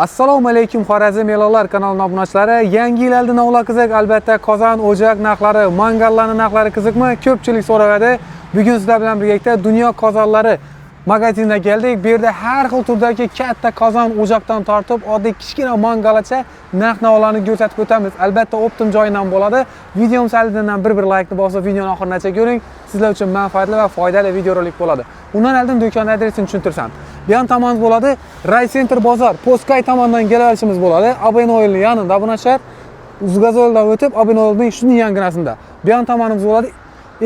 Assalomu alaykum Xorazm E'lonlar kanalining obunachilari. Yangi yil oldidan ular qiziq, albatta qozon, o'jak narxlari, mangallarning narxlari qiziqmi? Ko'pchilik so'ragadi. Bugun sizlar bilan birgalikda Dunyo qozonlari magazinga keldik. Bu yerda har xil turdagi katta qozon, o'jakdan tortib, oddiy kichkina mangalgacha narx-navolarni ko'rsatib o'tamiz. Albatta optim joyidan bo'ladi. Videomiz oldidan bir laykni bosib, videoni oxirigacha ko'ring. Sizlar uchun manfaatli va foydali videorolik bo'ladi. Undan oldin do'kon adresini tushuntirsam. Bu yon tomonimiz bo'ladi Raycenter bozor, Postkay tomonidan kelishimiz bo'ladi. Abenoilning yonida obunachilar. Uzgazo'ldan o'tib, Abenoilning shuni yanginasida. Bu yon tomonimiz bo'ladi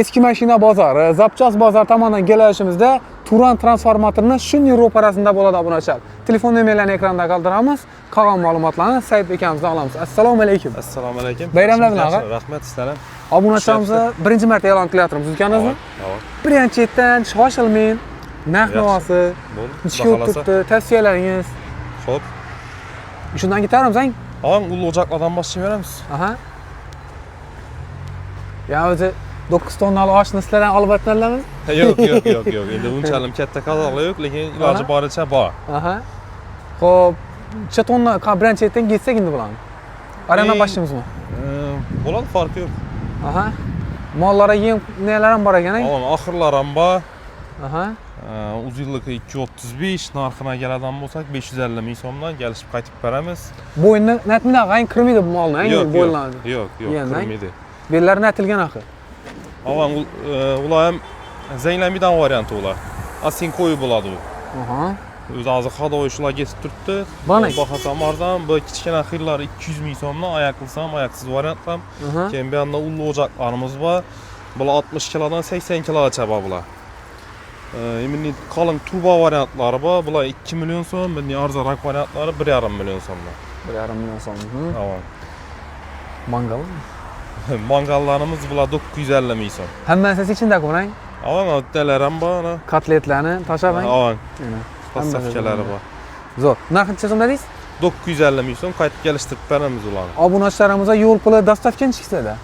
eski mashina bozori, Zapchas bozor tomonidan kelishimizda Turan transformatorining shuni ro'parasida bo'ladi obunachilar. Telefon nomerlarini ekranda qoldiramiz. Qolgan ma'lumotlarni sayt bekamizdan olamiz. Assalomu alaykum. Assalomu alaykum. Bayramlar bilan. Rahmat sizlarga. Obunachilarimizni birinchi marta e'lon qilyapmiz dukkanimizni. Birinchidan shoshilmang. Narx-navosi, nechga turibdi, tavsiyalaringiz. Xo'p. Shundan ketarmiz, ang? Hang ul ocaqlardan boshlayveramiz. Aha. Ya o'zi 9 tonnali oshni sizlardan olib o'tganlarmi? Yo'q. Endi unchalik katta qazonlar yo'q, lekin iloji boricha bor. Aha. Xo'p, necha tonna birinchidan ketsak endi bularni? Aradan boshlamizmi? Bo'ladi, farqi yo'q. Aha. Mollarga yem nelar ham bor ekan, ang? Oxirlar ham bor. Aha. Uz yillik 235 narxina keladigan bo'lsak 550 ming so'mdan kelishib qaytib beramiz. Bo'yinni natmida g'ang kirmaydi bu molni, ang? Bo'yinlarni. Yo'q, kirmaydi. Bellar natilgan axir. Avan ular ham zanglamaydigan varianti ular. Asin qo'yi bo'ladi u. Aha. O'zi hozir xodoy shular ketib turibdi. Bahasam arzon, bu kichkina xillar 200 ming so'mdan, oyoqlısam, oyoqsiz variant ham. Keyin bu yerda ulli o'jaqlarimiz bor. Bular 60 kilodan 80 kilogacha bor bular. Endi qalin turbo variantlari bor. Bular 2 million so'm, bunday arzonroq variantlari 1,5 million so'mdan. 1,5 million so'm. Avan. Mangal. Mangallarimiz bular 950 ming so'm. Hammasi ichindagi bo'lang. Avan o'tdalar ham bor, ana. Kotletlarni tashabang. Avan. Pastafkalari bor. Zo'r. Narxi necha so'm dedingiz? 950 ming so'm qaytib kelishtirib beramiz ularni. Obunachilarimizga yo'l puli dostavka chiqsa-da.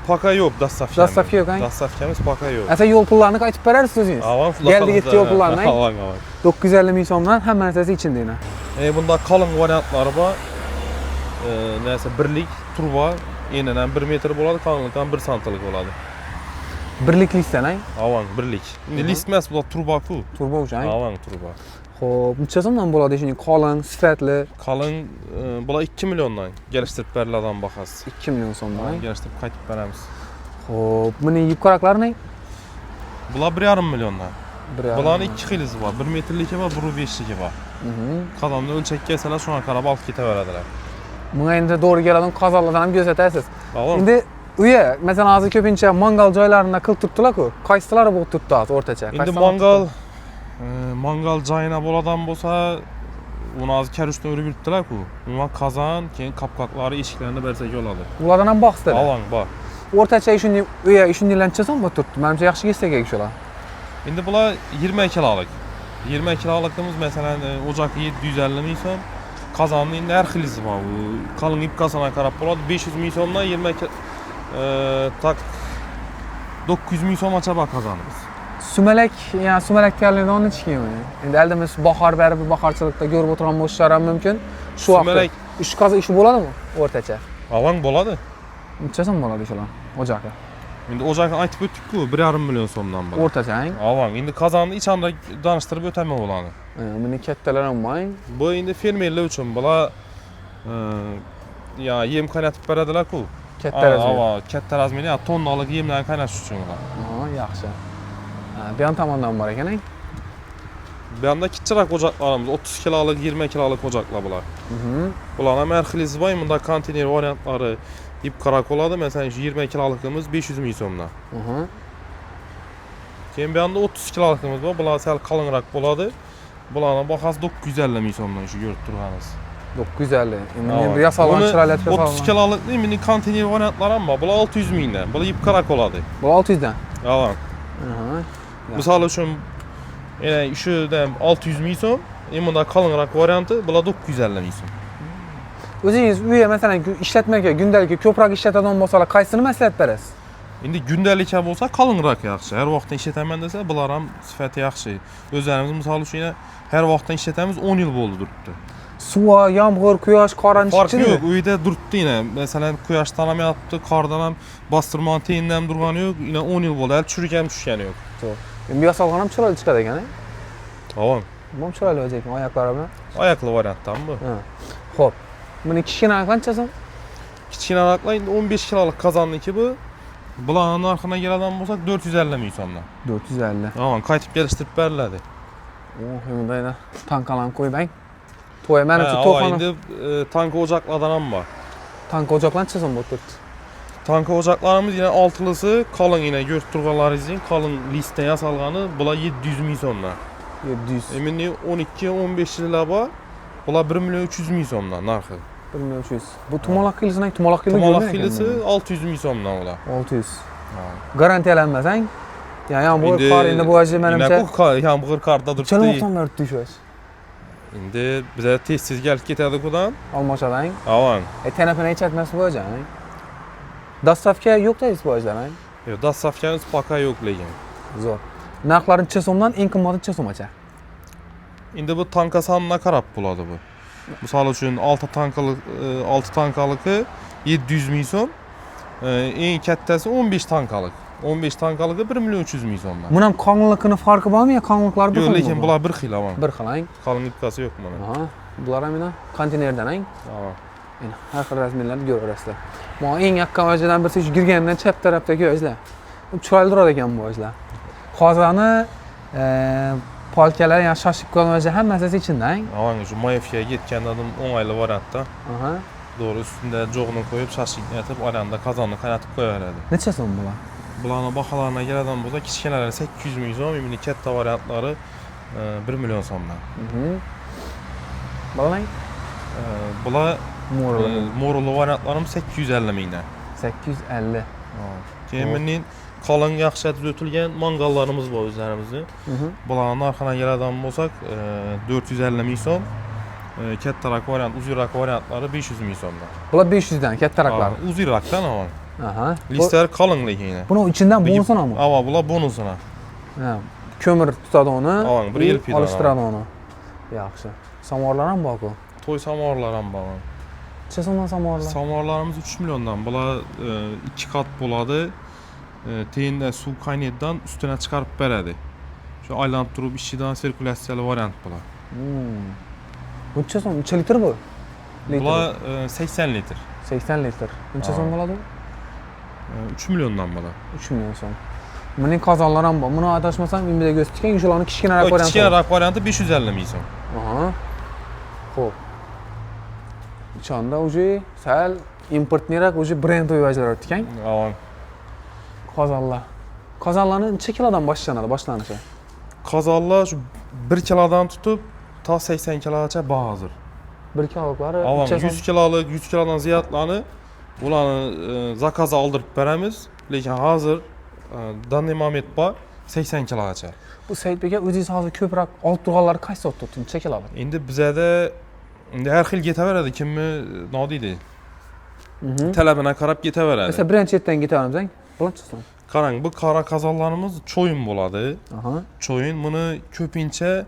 Paka yo'q, dostavka. Dostavka yo'q, ang? Dostavkamiz paka yo'q. Asa yo'l pullarini qaytib berarsiz o'zingiz. Avan, geldi gitti yo'l pullarini. Avan. 950 ming so'mdan hamma narsasi ichida yana. Bunda qalin variantlari bor. Neyse birlik turbo, enidan 1 metr bo'ladi, qalinlikdan 1 santlik bo'ladi. Birlik listdan, ang? Avan, birlik. Endi list emas, bu turbo-ku. Turbo o'sha, ang? Avan, turbo. Xo'p, necha so'mdan bo'ladi shuning qalin, sifatli? Qalin bular 2 milliondan kelishtirib beriladigan bahasi. 2 million so'mdan. Kelishtirib qaytib beramiz. Xo'p, buning yupqaroqlarini? Bular 1,5 milliondan. Bularning 2 xilizi bor. 1 metrligi va 1,5ligi bor. Qadamni o'lchak kelsalar shunga qarab olib ketaveradilar. Bunga endi to'g'ri keladigan qozonlardan ham ko'rsatasiz. Endi uya, masalan, hozir ko'pincha mangal joylarida qilib turibdilar-ku. Qaysilari bo'lib turibdi hozir o'rtacha? Endi mangal joyina bo'ladigan bo'lsa, uni hozir karushdan urib yuribdilar-ku. Umuman qozon, keyin qopqoqlari, eshiklarini bersak bo'ladi. Ulardan ham boqsizlar. Avan, bor. O'rtacha shunday uya, shunday necha so'm bo'lib turibdi? Menimcha yaxshi kelsa kerak shular. Endi bular 20 kilolik. 20 kilolikimiz masalan o'jaq 750 ming so'm. Qozonning endi har xilizi bor. U qalin ipkasına qarab bo'ladi. 500 ming so'mdan 20 tak 900 ming so'mgacha bor qozonimiz. Sumalak, ya'ni sumalak tayyorlaydigan necha kiyimi? Endi aldimiz bahor berib bahorchilikda ko'rib o'tirgan bo'lishlar ham mumkin. Shu vaqtda ish qozon ishi bo'ladimi o'rtacha? Avan bo'ladi. Necha so'm bo'ladi shular o'jaqqa? Endi o'jaqni aytib o'tdik-ku, 1,5 million so'mdan bo'ladi. O'rtacha, ang? Avan, endi qozonni ichanda danishtirib o'taman ularni. Buni kattalar ham bor. Bu endi fermerlar uchun bular ya yem qaynatib beradilar-ku. Katta razmer. Ava, katta razmer, ya tonnalik yemlarni qaynatish uchun ular. Yaxshi. Bu yon tomondan bor ekan, ang? Bu yoqda kichikroq o'jaqlarimiz, 30 kilolik, 20 kilolik o'jaqlar bular. Bular ham har xilizi bor, bunda konteyner variantlari ipqaroq bo'ladi. Masalan, 20 kilolikimiz 500 ming so'mdan. Keyin bu yoqda 30 kilolikimiz bor, bular sal qalinroq bo'ladi. Bularning bahasi 950 ming so'mdan shu ko'rib turganimiz. 950. Endi yasalgan chiroyli 30 kilolikning mini konteyner variantlari ham bor. Bular 600 mingdan. Bular ipqaroq bo'ladi. Bu 600 dan. Avan. Misol uchun shudan 600 ming so'm, bunda qalinroq varianti bular 950 ming so'm. O'zingiz uyga masalan ishlatmaga, kundalik ko'proq ishlatadigan bo'lsalar, qaysini maslahat berasiz? Endi kundalik bo'lsa qalinroq yaxshi. Har vaqtdan ishlataman desa, bular ham sifati yaxshi. O'zlarimiz misol uchun har vaqtdan ishlatamiz 10 yil bo'ldi turibdi. Suva, yağmur, quyosh, qoran Farkı yok. Uyda durttu yine. Mesela quyoshdan ham yaptı, qardan ham bastırman teyinden ham durgani yok. Yine 10 yıl bo'ldi. Hali çürük ham tushgani yok. Bu yasalgan ham chiroyli chiqadi ekan. Tamam. Bu chiroyli o'zi ekan oyoqlari bilan. Ayaklı variantdan bu. Xo'p. Buni kichkina qancha so'm? Kichkina araklar 15 kiloluk kazanniki bu. Bularning narxına keladigan bo'lsak 450 ming so'mdan. 450. Tamam, qaytib kelishtirib beriladi. Bundayda tankalarni qo'yib to'y menimcha to'xona. Endi tanka ocaklardan ham bor. Tanka ocaklarni necha so'm bo'lib turibdi? Tanka ocaklarımız yine altılısı kalın yine görüp turganlarizin kalın liste yasalganı bula 700 ming so'mdan. 700. Eminli 12-15 yıllar var. Bula 1 milyon 300 ming so'mdan narxı. 1 milyon 300. Bu tumalak hilisi ne? Tumalak hilisi Tumalak hilisi 600 ming so'mdan ola. 600. Garantiyalanmasang, yani yağmur qor endi bu ajı menimcha. Yağmur qarda duribdi. Chalmoqdan beri düşüş. Endi bize tez gelip ketadi kudan. Almochadan. Avan. Tenapini ichatmas bu ajı. Dastavka yo'q-da bu ajdan. Yo'q, dastavkamiz paka yo'q lekin. Zo'r. Narxlari necha so'mdan eng qimmati necha so'mgacha? Endi bu tanka sonuna qarab bo'ladi bu. Misol uchun 6 tankalıqı 700 ming so'm. Eng kattasi 15 tankalık. 15 tankalıqı 1 milyon 300 ming so'mdan. Buni ham qonunlikning farqi bormi yo qonunliklar bir xil? Yo'q, lekin bular bir xil avan. Bir xil, ang. Qalin ipkasi yo'q mana. Aha, bular ham mana konteynerdan, ang. Avan. Mana har xil rasmlarni ko'rasizlar. Mana eng yaqqol o'zidan birsi shu girgandan chap tarafdagi o'zlar. Chiroyli turadi ekan bu o'zlar. Hozirni polkalar, yani shoshib qolgan o'zi hammasi ichida, ang. Avan shu Mayevga ketgan adam o'ng'ayli variantda. Aha. Doğru üstünde joğunu koyup şaşık yatıp aranda kazanını kaynatıp koyardı. Necha so'm bular? Bularning baholarına geladigan bo'lsa, kichkinalari 800 ming so'm, endi katta variantlari 1 milyon so'mdan. Bular Bular mo'rli. mo'rli variantlarim 850 mingdan. 850. Keyin qalin yaxshi tuzatilgan mangallarımız bor o'zlarimizning. Bularning narxına geladigan bo'lsak, 450 ming so'm. Kattaroq variant, uzunroq variantlari 500 ming so'mdan. Bular 500 dan kattaroqlar. Uzunroqdan aman. Aha. Lister qalin lekin yine. Buni ichidan bonusini. Ava, bular bonusini. Ha, ko'mir tutadi uni. Avan, bir yil pidon. Olishtiradi uni. Yaxshi. Samovarlar ham bor-ku. To'y samovarlar ham bor. Necha so'mdan samovarlar? Samovarlarimiz 3 milyondan. Bular 2 kat bo'ladi. Teyinde suv qaynaydidan üstüne chiqarib beradi. Shu aylanib turib ishidan sirkulyatsiyali variant bular. Bu necha so'm? Necha litr bu? Bular 80 litr. 80 litr. Necha so'm bo'ladi? 3 milyondan bular. 3 milyon so'm. Buning qozonlari ham bor. Buni adashmasam, menga ko'rsatgan, shularning kichkinaroq varianti. Kichkinaroq varianti 550 ming so'm. Aha. Xo'p. Ichonda уже sal importniroq уже brend o'yajlar ekan. Avan. Qozonlar. Qozonlarni necha kilodan boshlanishi? Qozonlar shu 1 kilodan tutib ta 80 kilogacha bor hozir. 1 kiloglari Avan 100 kilolik, 100 kilodan ziyodlarni ularni zakazga oldirib beramiz. Lekin hozir danniy moment bor 80 kilogacha. Bu Saidbek o'zingiz hozir ko'proq olib turganlar qaysi sotdi? Necha kilolar? Endi bizada har xil ketaveradi, kimni nima deydi? Talabına qarab ketaveradi. Mesela birinchi chetdan ketaveramiz, birinchi so'm. Qarang, bu qora qozonlarimiz cho'yin bo'ladi. Aha. Cho'yin buni ko'pincha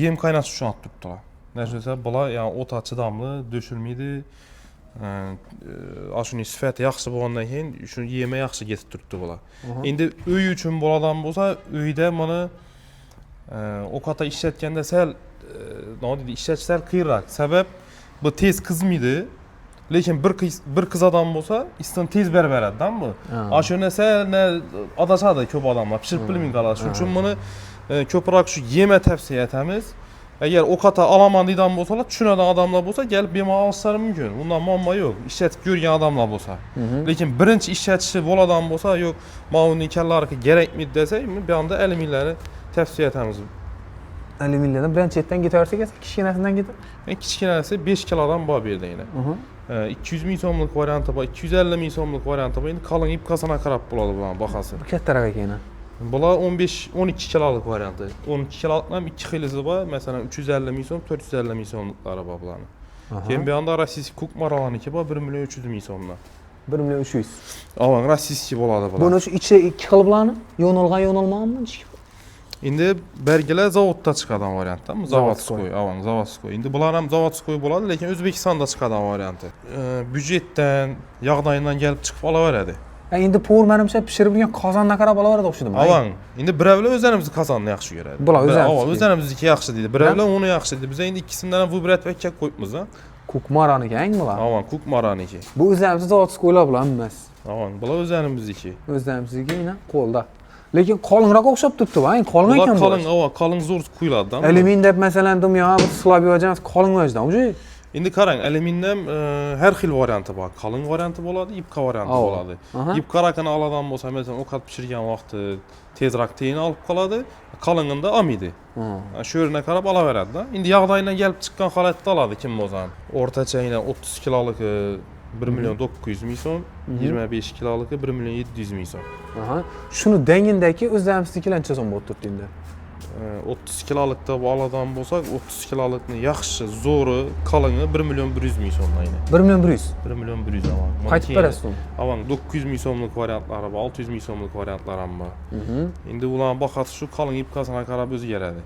yem qaynatish uchun olib turibdilar. Nechta bular, ya'ni o'ta chidamli, döşülmeydi. Ashuni sifati yaxshi bo'lgandan keyin shu yemi yaxshi ketib turibdi bular. Endi uy uchun bo'ladigan bo'lsa, uyda buni o'qata ishlatganda sal nima deydi, ishlatish sal qiyinroq. Sabab bu tez qizmaydi. Lekin bir qiz odam bo'lsa, istin tez beradi-da bu. Ashuni sal adashadi ko'p odamlar, pishirib bilmay qoladi. Shuning uchun buni ko'proq shu yema tavsiya etamiz. Agar o'qata olaman deydigan bo'lsalar, tushunadigan odamlar bo'lsa, kelib bemalol olishlari mumkin. Undan muammo yo'q. Ishlatib ko'rgan odamlar bo'lsa. Lekin birinchi ishlatishi bo'ladigan bo'lsa, yo'q, mana uning kallariga kerakmi desa, bu yoqda alyuminiylarni tavsiya etamiz. Alyuminiydan birinchi chetdan ketaversak, kichkinasidan ketadi. Kichkinasi 5 kilodan bor bu yerda yana. 200 ming so'mlik varianti bor, 250 ming so'mlik varianti bor. Endi qalin ipkasına qarab bo'ladi bularning bahasi. Bu kattaroq ekan. Bular 15-12 kilolik varianti. 12 kilolik ham 2 xilisi bor. Masalan 350 ming so'm, 450 ming so'mliklari bor bularning. Keyin bu yoqda rossiyskiy kuk maralaniki bor, 1 milyon 300 ming so'mdan. 1 milyon 300. Avan rossiyskiy bo'ladi bular. Buni shu ichi 2 xil bularni, yo'nilgan yo'nilmaganmi? Endi belgilar zavodda chiqadigan variantda, zavodskoy, avan, zavodskoy. Endi bular ham zavodskoy bo'ladi, lekin O'zbekistonda chiqadigan varianti. Byudjetdan, yog'daydan kelib chiqib olaveradi. Endi pour menimcha pishirilgan qozonga qarab olaveradi o'xshadimi? Avan. Endi birovlar o'zlarimizni qozonni yaxshi ko'radi. Bular o'zlarimizniki. O'zlarimizniki yaxshi deydi. Birovlar uni yaxshi deydi. Biz endi ikkisidan ham vibratga qo'yibmiz, ha. Kukmaraniki eng bular. Avan, Kukmaraniki. Bu o'zlarimiz zavodskoylar bular emas. Avan, bular o'zlarimizniki. O'zlarimizniki qo'lda. Lekin qolinroq o'xshab turibdi, va qalin ekan bu. Qalin zo'r quyiladi. Alyumin deb masalan dumyo bir slabiyojamiz qalin vajdan. Uje endi qarang, alyumindan har xil varianti bor. Qalin varianti bo'ladi, ipka varianti bo'ladi. Ipka rakini oladigan bo'lsa, masalan, ovqat pishirgan vaqti tezroq teyini olib qoladi, qalinida olmaydi. Shu yerga qarab olaveradi-da. Endi yog'daydan kelib chiqqan holatda oladi kim bo'lsa. O'rtacha 30 kilolik 1 million 900 ming so'm, 25 kilolik 1 million 700 ming so'm. Shuni dengindagi o'zlarimiznikilarcha so'm bo'lib turibdi endi. 30 kilolikda oladigan bo'lsak, 30 kilolikni yaxshi, zo'ri, qalini 1 million 100 ming so'mdan ayni. 1 million 100. 1 million 100 avan. Qaytib berasiz uni? Avan 900 ming so'mlik variantlari bor, 600 ming so'mlik variantlar ham bor. Endi ularning bahasi shu qalin ipkasiga qarab o'zgaradi.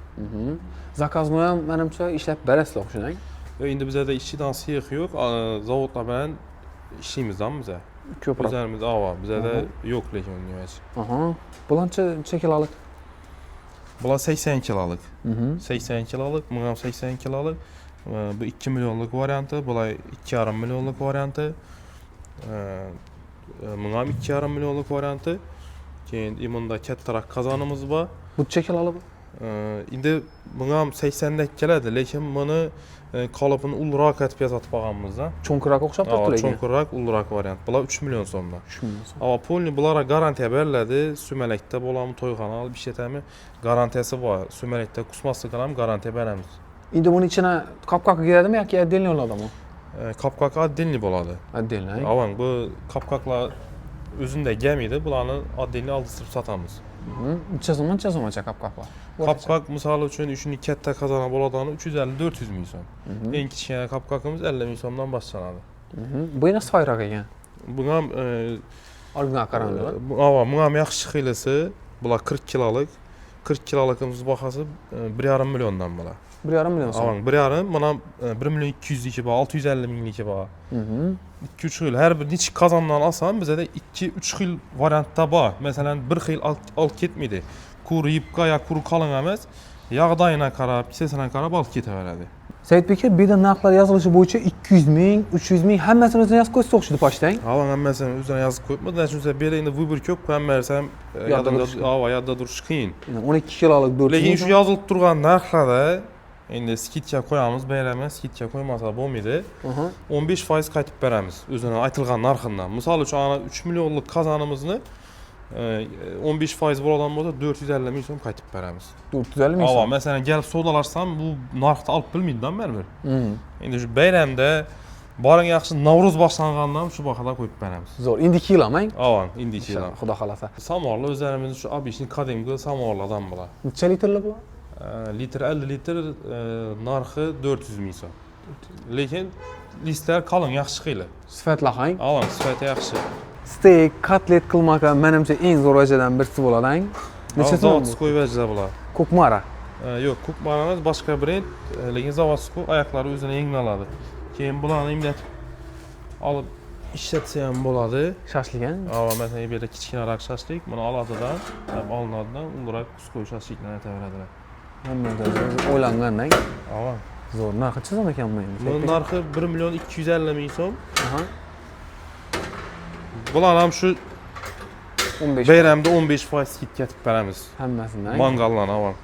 Zakazni ham menimcha ishlab berasizlar o'xshang. Endi bizda ishchidan sex yo'q, zavodlar bilan ishlaymiz-da biz. Ko'proq. O'zlarimiz bizda yo'q lekin unga. Bularcha kilolik. Bular 80 kilolik. 80 kilolik, bu ham 80 kilolik. Bu 2 millionlik varianti, bular 2,5 millionlik varianti. Bu ham 2,5 millionlik varianti. Keyin bunda kattaroq qozonimiz bor. Bu kilolik. Endi bu ham 80 dak keladi, lekin buni qolipini ulroq etib yasatib olganmiz-da. Cho'nqiroq o'xshab turibdi lekin. Cho'nqiroq, ulroq variant. Bular 3 million so'mdan. 3 million so'm. Ama polni bulara garantiya beriladi. Sumalakda bo'ladimi, to'yxona olib ishlatami, garantiyasi bor. Sumalakda qusmasligiga ham garantiya beramiz. Endi buni ichine qopqoq giradimi yoki отдельный bo'ladimi? Qopqoq отдельный bo'ladi. Отдельный. Avan bu qopqoqlar o'zida gelmaydi. Bularni отдельный aldırtib sotamiz. Necha so'mcha qopqoqlar? Qopqoq misol uchun shuni katta qozona bo'ladani 350-400 ming so'm. Eng kichkina qopqoqimiz 50 ming so'mdan boshlanadi. Bu yana soyroq ekan. Bu ham original qaranglar. Bu ham yaxshi xilisi. Bular 40 kilolik. 40 kilolikimiz bahası 1,5 milliondan bular. 1,5 million so'm. Avan 1,5, mana 1 million 200'liki bor, 650 mingliki bor. 2-3 xil. Her bir neçik qozondan alsam bizde 2-3 xil variantda bor. Masalan, bir xil olib ketmeydi. Kuru yipqa ya kuru qalin emas, yog'dayına qarab, kisesine qarab olib ketaveradi. Saidbek aka, bu yerda narxlar yozilishi bo'yicha 200 ming, 300 ming hammasini o'zini yozib qo'ysa o'xshaydi pochtang. Avan hammasini o'zini yozib qo'yibmiz. Chunki bu yerda endi vыбор ko'p, hammasam yodda turish qiyin. 12 kilolik 400. Lekin shu yozilib turgan narxlarda endi skidka qo'yamiz, bayrami skidka qo'ymasa bo'lmaydi. 15% qaytib beramiz o'zini aytilgan narxidan. Misol uchun ana 3 millionlik qozonimizni 15% bo'ladigan bo'lsa 450 ming so'm qaytib beramiz. 450 ming so'm. Masalan, gelib savdolarsam bu narxni olib bilmaydi-da baribir. Endi shu bayramda boring yaxshi Navro'z boshlangandan shu bahada qo'yib beramiz. Zo'r. Indiki ilamang. Avan, indiki ilam. Xudo xolasa. Samovarlar o'zlarimiz shu obishni qadimgi samovarlardan bular. Necha litrli bu? Litr 50 litr narxi 400 ming so'm. Lekin listlar qalin, yaxshi xili. Sifatli hang. Avan, sifati yaxshi. Steak, kotlet qilmoq menimcha eng zo'r vajadan birisi bo'ladi. Necha so'm? Zavodskoy vajda bular. Kukmara. Yo'q, Kukmaramiz boshqa brend, lekin zavodskoy oyoqlari o'zini yengiladi. Keyin bularni imlatib olib ishlatsa ham bo'ladi. Shashlik a? Masalan, bu yerda kichkinaroq shashlik, buni oladidan, olinadidan ulroq kuskoy shashliklarni aytaveradilar. Hammada o'ylangandan. Avan. Zo'r. Narxi necha so'm ekan bu endi? Buning narxi 1 million 250 ming so'm. Bular ham shu 15. bayramda 15% skidka etib beramiz. Hammasidan. Mangallarni avan.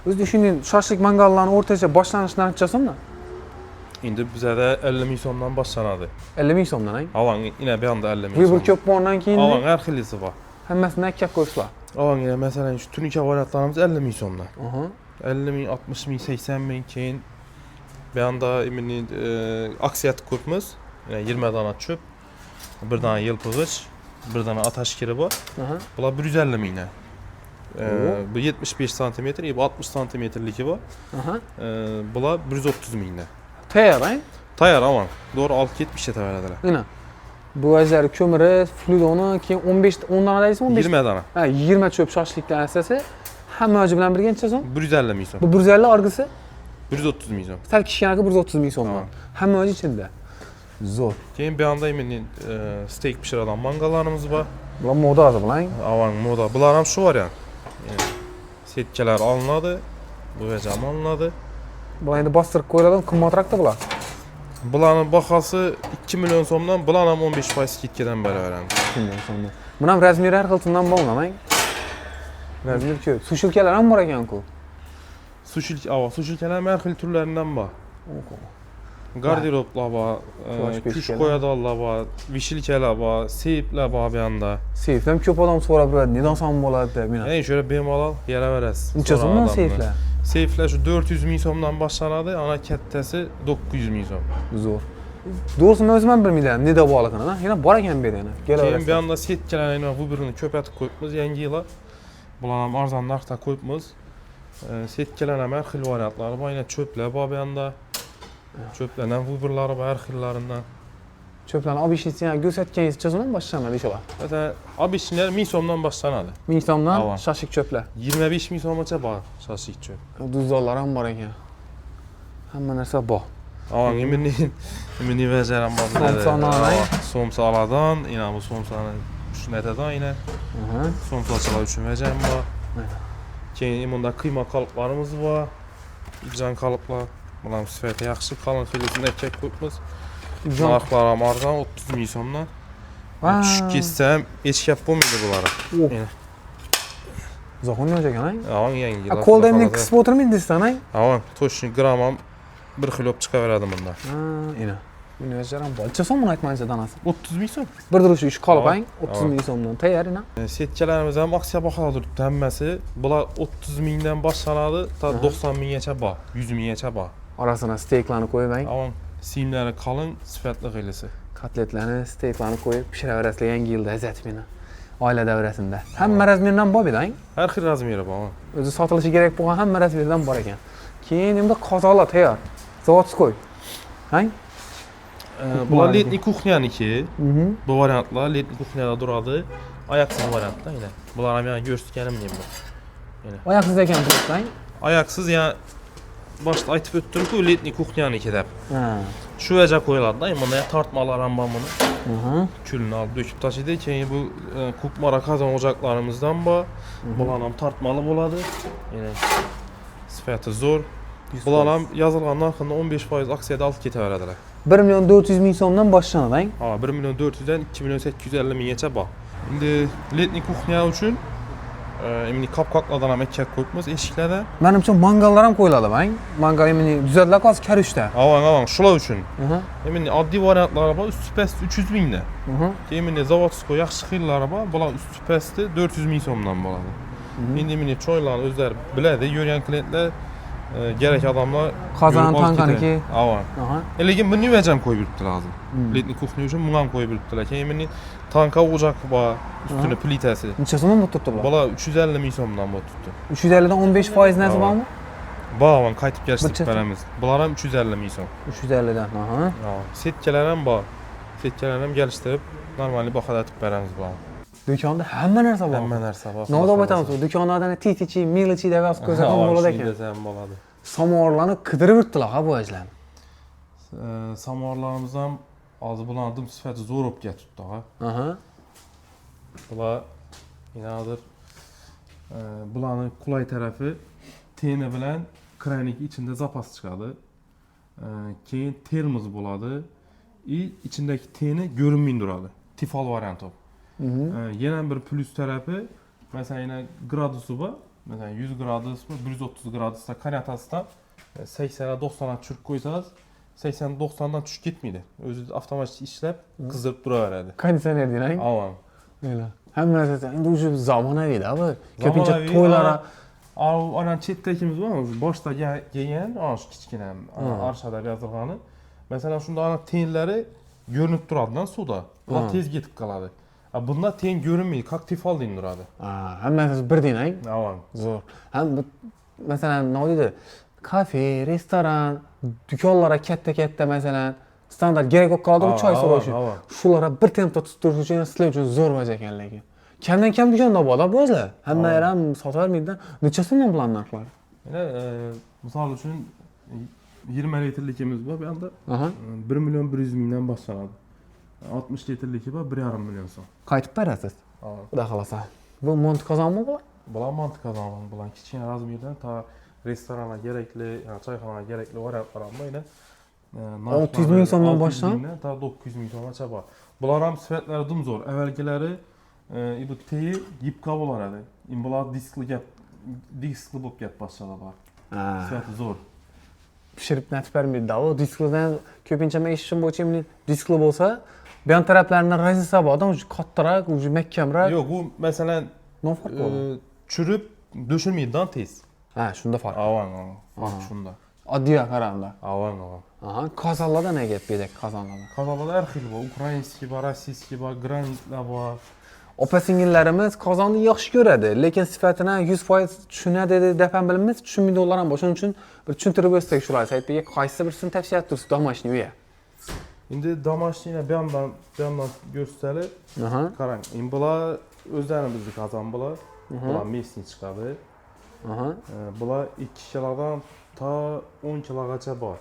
O'zida shunday shashlik mangallarning o'rtacha boshlanish narxi necha so'mdan? Endi bizda 50 ming so'mdan boshlanadi. 50 ming so'mdan, a? Avan, ina bu yoqda 50 ming so'm. Vibur ko'p bo'lgandan keyin avan har xilisi bor. Hammasini akka qo'yishlar. Avan, masalan, shu tunika variantlarimiz 50 ming so'mdan. 50 ming, 60 ming, 80 ming keyin bu yoqda aksiyat ko'pmiz. 20 dona çöp, bir dana yelpig'ich, bir dana atashkiri bor. Bular 150 mingdan. Bu 75 cm, bu 60 cm'ligi bor. Bular 130 mingdan. Tayyor, a? Tayyor, avan. Doğru 6-70 yetaveradilar. Mana. Bu ajari ko'miri, fludoni, keyin 10 dana deysiz, 15. 20 dana. Ha, 20 çöp shashlikdan asasi Hamma o'zi bilan birga necha so'm? 150 ming so'm. Bu 150 orgisi? 130 ming so'm. Sal kichkinaga 130 ming so'm. Ha. Hamma o'zi ichida. Zo'r. Keyin bu yoqda meni steak pishiradigan mangallarimiz bor. Bular moda hozir bilan. Avang moda. Bular ham shu variant. Setkalar olinadi, bo'yajam olinadi. Bular endi bostirib qo'yiladi, qimmatroqda bular. Bularning bahasi 2 million so'mdan, bular ham 15% skidkadan beraveramiz. 2 million so'mdan. Buni ham razmeri har xildan bo'lmaydi. Razmer ko'p. Sushilkalar ham bor ekan-ku. Sushilkalar har xil turlaridan bor. Garderoblar bor, kuch qo'yadiganlar bor, vishilkalar bor, seyflar bor bu yoqda. Seyflar ham ko'p odam so'rab turadi. Neden son bo'ladi deb. Eng shura bemalol beraverasiz. Necha so'm seyflar? Seyflar shu 400 ming so'mdan boshlanadi, ana kattasi 900 ming so'm. Zo'r. Doğrusunu o'zim ham bilmayman, neda borligini. Yana bor ekan bu yerda. Keyin bu yoqda setkalarni bu birini ko'paytirib qo'yibmiz yangi yilda. Bular ham arzon narxda qo'yibmiz. Setkalar ham har xil variantlari bor, yana cho'plar bor bu yoqda. Cho'plardan bu birlari bor har xillaridan. Cho'plarni olib ishlaysan, ko'rsatganingiz so'mdan boshlanadi inshaalloh. Masalan, olib ishlar 1000 so'mdan boshlanadi. 1000 so'mdan shashik cho'plar. 25 ming so'mgacha bor shashik cho'p. Duzollar ham bor ekan. Hamma narsa bor. Avang imini bajaram bor. Somsalardan, ina bu somsani tushunadigan ina. Somsachilar uchun bajaram bor. Keyin bunda qiyma qoliplarimiz bor. İcran qalıplar. Bular sifati yaxshi, qalin xilisini erkak qo'yibmiz. Narxlar ham arzon 30 ming so'mdan. Tushib ketsam, hech gap bo'lmaydi bularga. Zo'xon yo'q ekan, Avang yangi. Qo'lda endi qisib o'tirmaydingizdan, Avang to'shni gram ham 1 kilo chiqaveradi bunda. Ina. Buni o'zgaram bor. Necha so'm buni aytmangiz danasi? 30 ming so'm. Bir durushi ish qolib, 30 ming so'mdan tayyor ina. Setkalarimiz ham aksiya bahoda turibdi hammasi. Bular 30 mingdan boshlanadi, ta 90 minggacha bor, 100 minggacha bor. Orasına steaklarni qo'yib, Avang siyimlari qalin, sifatli qilisi. Kotletlarni, steaklarni qo'yib pishiraverasizlar yangi yilda azat meni. Oila davrasida. Hamma razmerdan bor edi, Har xil razmeri bor. O'zi sotilishi kerak bo'lgan hamma razmerdan bor ekan. Keyin endi qozonlar tayyor. Zavodskoy. Bular letniy kuxnyaniki. Bu variantlar letniy kuxnyada turadi. Oyoqsiz variantlar yine. Bular ham yana ko'rsatganim bu. Yine. Oyoqsiz ekan bu, Oyoqsiz yani boshda aytib o'tdim-ku, letniy kuxnyaniki deb. Shu vaja qo'yiladi-da, bunda tortmalar ham bor buni. Külni olib döküp tashlaydi. Keyin bu kukmara qozon ocaqlarimizdan bor. Bular ham tortmalı bo'ladi. Yine sifati zo'r. Bular ham yozilgan narxida 15% aksiyada olib ketaveradilar. 1 million 400 ming so'mdan boshlanadi, Ha, 1 million 400 dan 2 million 850 minggacha bor. Endi letniy kuxnya uchun endi qopqoqlardan ham ikkak qo'yibmiz eshiklarda. Menimcha mangallar ham qo'yiladi, Mangal endi düzadlar hozir karishda. Avang, shular uchun. Endi oddiy variantlari bor, usti pasti 300 mingdan. Keyin endi zavodskoy yaxshi xillari bor, bular usti pasti 400 ming so'mdan bo'ladi. Endi choylarni o'zlari biladi, yurgan klientlar gerek adamlar qozon tanqaniki. Avang. Lekin buni vajam qo'yib yuribdilar hozir. Letniy kuxnya uchun buni ham qo'yib yuribdilar. Keyin endi tanka o'joq bor, ustini plitasi. Necha so'mdan bo'lib turibdi bular? Bular 350 ming so'mdan bo'lib turibdi. 350 dan 15% narsa bormi? Bor, qaytib kelishdik beramiz. Bular ham 350 ming so'm. 350 dan, Setkalar ham bor. Setkalarni ham kelishtirib, normal bahoda aytib beramiz bularni. Do'konda hamma narsa bor. Hamma narsa bor. Nodab aytamiz, do'konlardan titichi, milichi deb yoz ko'rsatgan bo'ladi ekan. Ham bo'ladi. Samovarlarni qidirib yuribdilar ha bu ajlan. Samovarlarimiz ham hozir bularning sifati zo'r bo'lib ketibdi ha. Bular hozir bularning qulay tarafi teni bilan kranik ichida zapas chiqadi. Keyin termos bo'ladi. İçindeki teni görünmeyin duradi. Tifal variantı. Yana bir plus tarafı mesela yine gradusu var. Mesela 100 gradus mu, 130 gradusda kanatasından 80'e 90'a çürük koysanız 80-90'dan düşük gitmeydi. Özü avtomatik işlep kızdırıp duraveradi. Konditsioner deyin, Aman. Öyle. Hem mesela endi ucu zamonaviy da bu. Ko'pincha to'ylara Ana chetdagimiz var. Boshda kelgan, ana shu kichkina arshada yozilgani. Mesela shunda ana tenlari görünüp turadidan suvda. Ular tez ketib qoladi. Bunda ten görünmeydi, как tifal deyin turadi. Hammasi bir deyin, Aman. Zo'r. Ham mesela nima deydi? Kafe, restoran, do'konlarga katta masalan standart kerak bo'lib qoladi choy so'rash uchun. Shularga bir tempda tutib turish uchun sizlar uchun zo'r vaja ekan lekin. Kamdan kam dükkanda bor o'zi. Hamma yer ham sotavermaydi. Necha so'mdan bular narxlar? Mana misol uchun 20 litrlikimiz bor, bu yoqda Aha. 1 million 100 mingdan boshlanadi. 60 litrligi bor 1,5 million so'm. Qaytib berasiz. Xudo xolasa. Bu mont qozonmi bu? Bular mantiq qozongan, bular kichkina razmerdan ta restoranga kerakli, choyxonaga kerakli variantlar ham bor. 600 ming so'mdan boshlab ta 900 ming so'mgacha bor. Bular ham sifatlari dumzo'r. Avvalgilari bu teyi yipqa bo'lardi. Bular diskli bo'lib ketib boshladilar. Sifati zo'r. Pishirib natib bermaydi. O disklidan ko'pincha men eshitishim bo'yicha diskli bo'lsa, bu yon taraflaridan razisa bor, o'zi kattaroq, o'zi mahkamroq. Yo'q, bu masalan nofarq bo'ladi. Churib do'shilmaydidan tez. Ha, shunda farq. Avan, shunda. Oddiy qaranda. Avan. Aha, qozonlarda nega gap bedak qozonlarda? Qozonlarda har xil bor. Ukrainskiy bor, rossiyskiy bor, granitlar bor. Opa-singillarimiz qozonni yaxshi ko'radi, lekin sifatini 100% tushunadi deb ham bilmaymiz, tushunmaydilar ham bor. Shuning uchun bir tushuntirib o'tsak shular saytga qaysi birisini tavsiya etasiz domashni uya. Endi domashni bu yandan ko'rsatilib, qarang. Endi bular o'zlari bizning qozon bular. Bular mesni chiqadi. Bular 2 kilodan ta 10 kilogacha bor.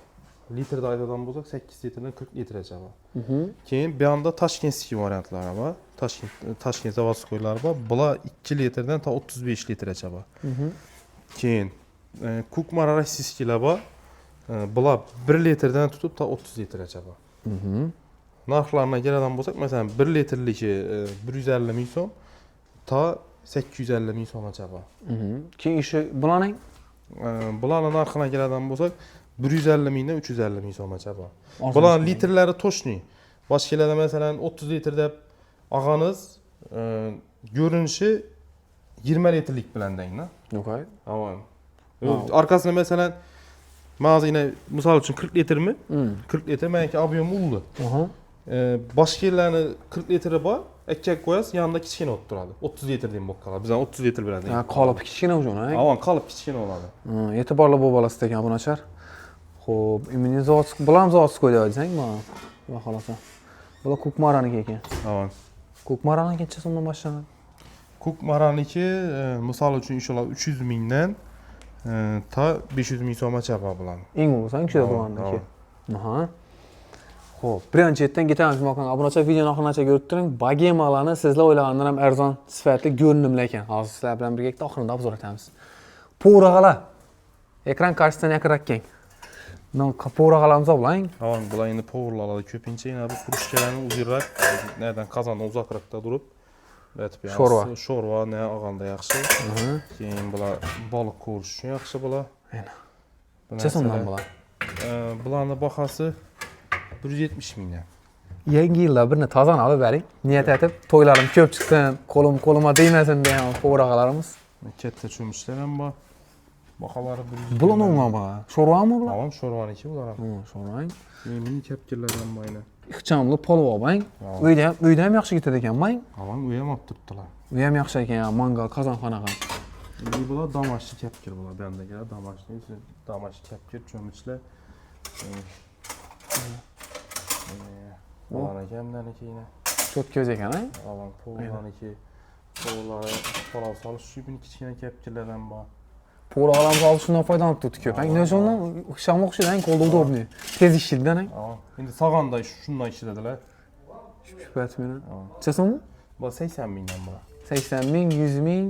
Litrda aytadigan bo'lsak 8 litrdan 40 litrgacha bor. Keyin bu yoqda Toshkentskiy variantlari bor. Toshkent zavodskoylari bor. Bular 2 litrdan ta 35 litrgacha bor. Keyin Kukmara rossiyskiylar bor. Bular 1 litrdan tutib ta 30 litrgacha bor. Narxlarına keladigan bo'lsak, masalan 1 litrligi 150 ming so'm ta 850 ming so'mgacha bor. Keyin ishi bularning bularning narxina keladigan bo'lsak 150 mingdan 350 ming so'mgacha bor. Bular litrlari to'shni. Boshqalarda masalan 30 litr deb olganiz ko'rinishi 20 litrlik bilan dengda. Okay. Avan. Arkasida masalan mağazine misal uchun 40 litrmi? 40 litr meniki ob'yemi uldi. Boshqalarni 40 litri bor, akka qo'yasiz, yanında kichkina bo'lib turadi. 30 litrdan bo'lib qoladi. Bizdan 30 litr bilan deng. Ha, qolip kichkina o'zini, ha? Avan, qolip kichkina bo'ladi. E'tiborli bo'lib olasiz ekan bunachar. Xo'p, immunizot bularni zavodskoyda desang, mana. Xudo xolasa. Bular Kukmaraniki ekan. Avan. Kukmaraniki necha so'mdan boshlanadi? Kukmaraniki misol uchun inshaalloh 300 mingdan ta 500 ming so'mgacha bor bular. Eng bo'lsa, shunda bularniki. Aha. Xo'p, birinchidan ketamiz mokan. Obunachi videoni oxirigacha ko'rib turing. Bagemalarni sizlar o'ylagandan ham arzon sifatli ko'rinimli ekan. Hozir sizlar bilan birga oxirida obzor etamiz. Po'rag'alar. Ekran qarshisidan yaqinroq. Po'rag'alarimiz bo'lang. Avan, bular endi po'rlarlarda ko'pincha yana bu purushkalarni uzunroq, nerdan qozondan uzoqroqda turib, sho'rva ne olganda yaxshi. Keyin bular baliq ko'rish uchun yaxshi bular. Mana. Necha so'mdan bular? Bularning bahasi 170 mingdan. Yangi yilda birini tozani olib bering. Niyat etib, to'ylarim ko'p chiqsin, qo'lima tegmasin degan po'rag'alarimiz. Katta cho'michlar ham bor. Baholari 100. Bular nima bu? Sho'rvami bular? Avam, sho'rvaniki bular ham. Sho'rvang. Meni kapkirlar ham bor ina. Ixchamli polvon bang. Uyda ham yaxshi ketadi ekan bang. Avam, uy ham olib turibdilar. U ham yaxshi ekan, mangal, qozonxonaga. Bular damashli kapkir bular. Bu yerda keladi damashli kapkir cho'michlar. Bular ekandaniki ina. Cho't ko'z ekan, ha? Avam, polvoniki. Polvonlari palov solish uchun kichkina kapkirlardan bor. Po'rag'alarimiz olib shundan foydalanib turdik ko'p. Nima shundan ixcham o'xshaydi, qo'lda udobniy. Tez ishlaydi-da. Endi sog'anda shundan ishladilar. Shubhat meni. Necha so'm? Bu 80 mingdan bular. 80 ming, 100 ming.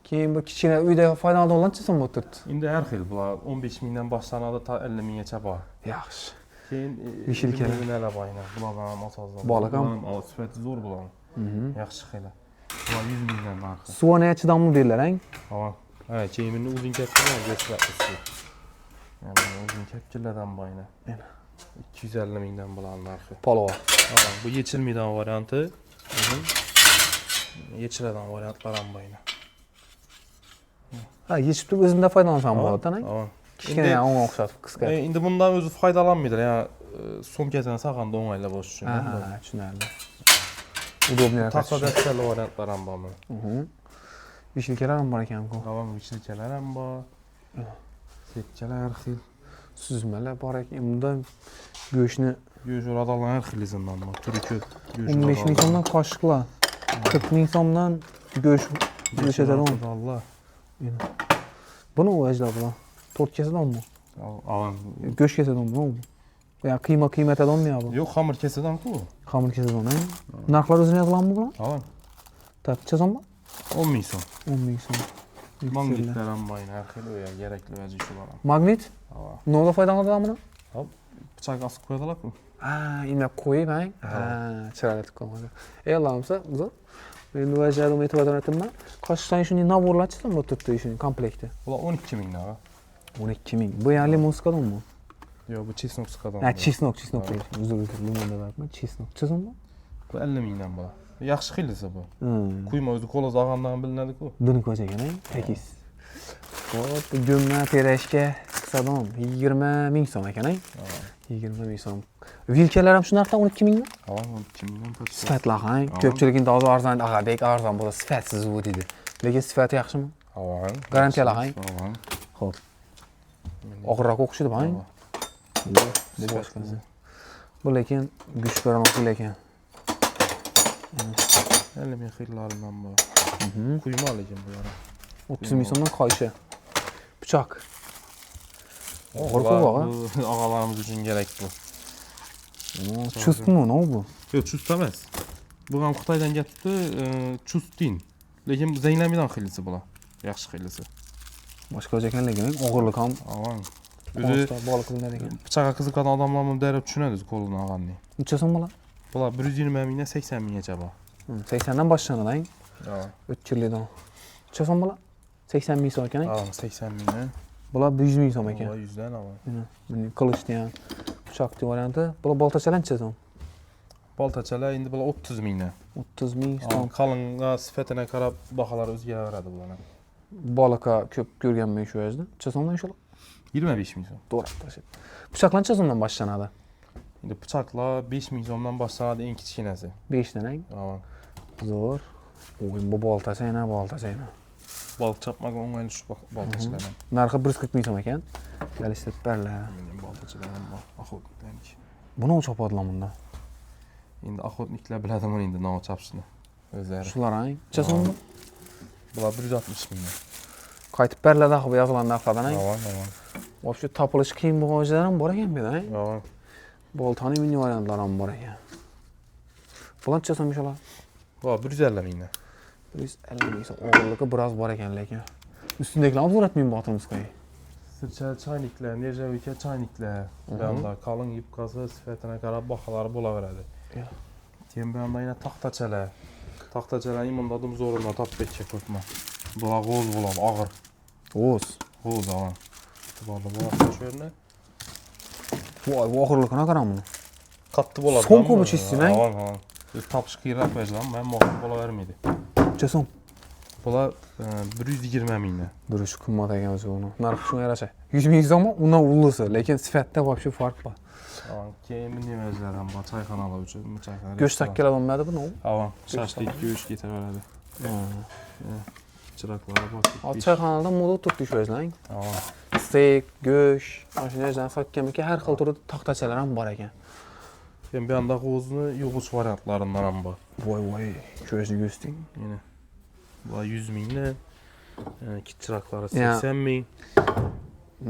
Keyin bu kichkina uyda foydalanadigan necha so'm bo'lib turibdi? Endi har xil bular 15 mingdan boshlanadi ta 50 minggacha bor. Yaxshi. Keyin Yeshil kerak. Bular ham aynan. Bular ham asosida. Baliq ham sifati zo'r bular. Yaxshi xila. Bular 100 mingdan narxi. Suvga chidamli deydilar, ha? Ha, cheyimini o'zing kaptirlar, go'shtlar. Yani o'zing kaptirlardan bor aynan. 250 mingdan bular narxi. Polvon. Bu yechilmaydigan varianti. Yechiladigan variantlar ham bor aynan. Ha, yechib turib o'zimda foydalansam bo'ladi-da, ha? Kichkina o'ngga o'xshatib qisqa. Endi bundan o'zi foydalanmaydi, ya'ni sumkasini saqanda o'ng'aylab olish uchun. Ha, tushunarli. Udobniy Taqsadastali variantlar ham bormi? Vishilkalar ham bor ekan-ku. Avam vishilkalar ham bor. Sekkalar har xil. Suzmalar bor ekan. Bundan go'shtni uradigan har xil izindan bor. Turi ko'p. 15 ming so'mdan qoshiqlar. 40 ming so'mdan Göğüş etadi mi? Allah. Bu ne vajlar bular? Tort kesadi mi? Alan. Göğüş kesadi mi bu? Ya kıyma etadi mi ya bu? Yok, xamir kesadan ku. Xamir kesadi mi? Narxlar o'zini yozilganmi bular? Alan. Tak, çazanmi? 10 ming so'm. 10 ming so'm. Magnitlar ham bor, har xil kerakli vazi shular ham. Magnit? Alan. Nima foydalanadi buni? Hop. Pichoq osib qo'yadilar-ku. Ha, inab qo'yib, ha, chiroyli tutqan. Allohimsa, güzel. Men vajlarga e'tibor etdim. Qashdan shuni naborlar chizdim bu turtdi shuni komplekti. Bular 12 ming naga. 12 ming. Bu yani limon skadonmi? Yo'q, bu chesnok skadon. Ha, chesnok. Uzr, limonda barmi? Chesnok. Chizimmi? Bu 50 mingdan bular. Yaxshi xilisi bu. Quyma o'zi qo'l olgandan bilinadi-ku. Buni ko'cha ekan, tekis. Hop, gumma terashga qissadom 20 ming so'm ekan, 20 ming so'm. Vilkalar ham shu narxda 12 mingmi? Ha, 12 mingdan past. Sifatlar, ko'pchilik endi hozir arzon, bek arzon bo'lsa sifatsiz u deydi. Lekin sifati yaxshimi? Ha. Garantiyalar, Ha. Xo'p. Og'irroq o'qishdi bu, Bu boshqa. Bu lekin kuch bermoqchi lekin. 50 ming xillaridan bu. Quyma lekin bu yana. 30 ming so'mdan qo'yishi. Pichoq. Og'ir ku Og'alarimiz uchun kerak bu. Chustmi, nima bu? Yo'q, chust emas. Bu ham Xitoydan kelibdi, chustin. Lekin zanglamaydigan xillisi bular. Yaxshi xillisi. Boshqa ekan lekin og'irlik ham Avan. o'zi bog'liq qilinadi ekan. Pichoqqa qiziqgan odamlar buni darab tushunadi, qo'lini olganini. Necha so'm bular? Bular 120 mingdan 80 minggacha bor. 80 dan boshlanadi, Ha. O'tkirlikdan. Necha so'm bular? 80 ming so'm ekan. Ha, 80 mingdan. Bular 100 ming so'm ekan. Bular 100 dan avan. Buni qilishdi ham. Pichoqning varianti. Bular boltachalar necha so'm? Boltachalar endi bular 30 mingdan. 30 ming so'm. Qalinga sifatine qarab baholar o'zgaraveradi bularning. Bolaqa ko'p ko'rganman shu yerda. Necha so'mdan shular? 25 ming so'm. To'g'ri. Pichoqlar necha so'mdan boshlanadi? Endi pichoqlar 5 ming so'mdan boshlanadi, eng kichkinasi. 5 dan, Avan. Zo'r. O'yin bu boltacha, boltacha. Baliq chopmaga o'ng'ayli shu boltachalardan. Narxi 140 ming so'm ekan. Galishtirib berlar. Mening boltachalardan bor, охотник. Buni chopadilar bunda. Endi охотникlar biladimi endi nima chopishni o'zlari. Shular ham. Necha so'm? Bular 160 mingdan. Qaytib beriladi bu yozilgan narxlardan. Avan. Вообще topilish qiyin bo'lganlar ham bor ekan bu yerda. Avan. Boltani mini variantlar ham bor ekan. Bular necha so'm shular? Bular 150 mingdan. 150 ming so'm. Og'irligi biroz bor ekan lekin. Ustundagilarni ham zo'ratmaymi botirimiz qo'y. Sircha chayniklar, nержавейка chayniklar. Bunda qalin yubqasi sifatine qarab baholari bo'laveradi. Keyin bunda yana taxtachalar. Taxtachalar imondadim zo'ridan topbekcha ko'pma. Bular g'o'z bo'ladi, og'ir. G'o'z avan. E'tiborli bo'lasizlar shu yerni. Voy, bu og'irligini qaramini. Qattiq bo'ladi. So'mku bu chizsang? Avan. Topish qiyinroq bo'ladi, men muvaffaq bo'lavermaydi. Necha so'm? Bular 120 mingdan. Durush qimmat ekan o'zi uni. Narxi shunga yarasha. 100 ming so'm, undan ullusi, lekin sifatda вообще farq bor. Keyin nimalar ham bor, choyxonalar uchun, choyxona. Go'sht takkalar bo'lmaydi bu, nima? Avan, shashlik go'sht ketaveradi. Chiroqlar bor. Hozir choyxonada moda turibdi shu yerda. Avan. Steak, go'sht, mana shu yerdan sotganmiki har xil turda taxtachalar ham bor ekan. Keyin bu yerda g'o'zni yog'och variantlaridan ham bor. Voy, shu yerda go'shting. Yana bular 100 mingdan, kichikroqlari 80 ming.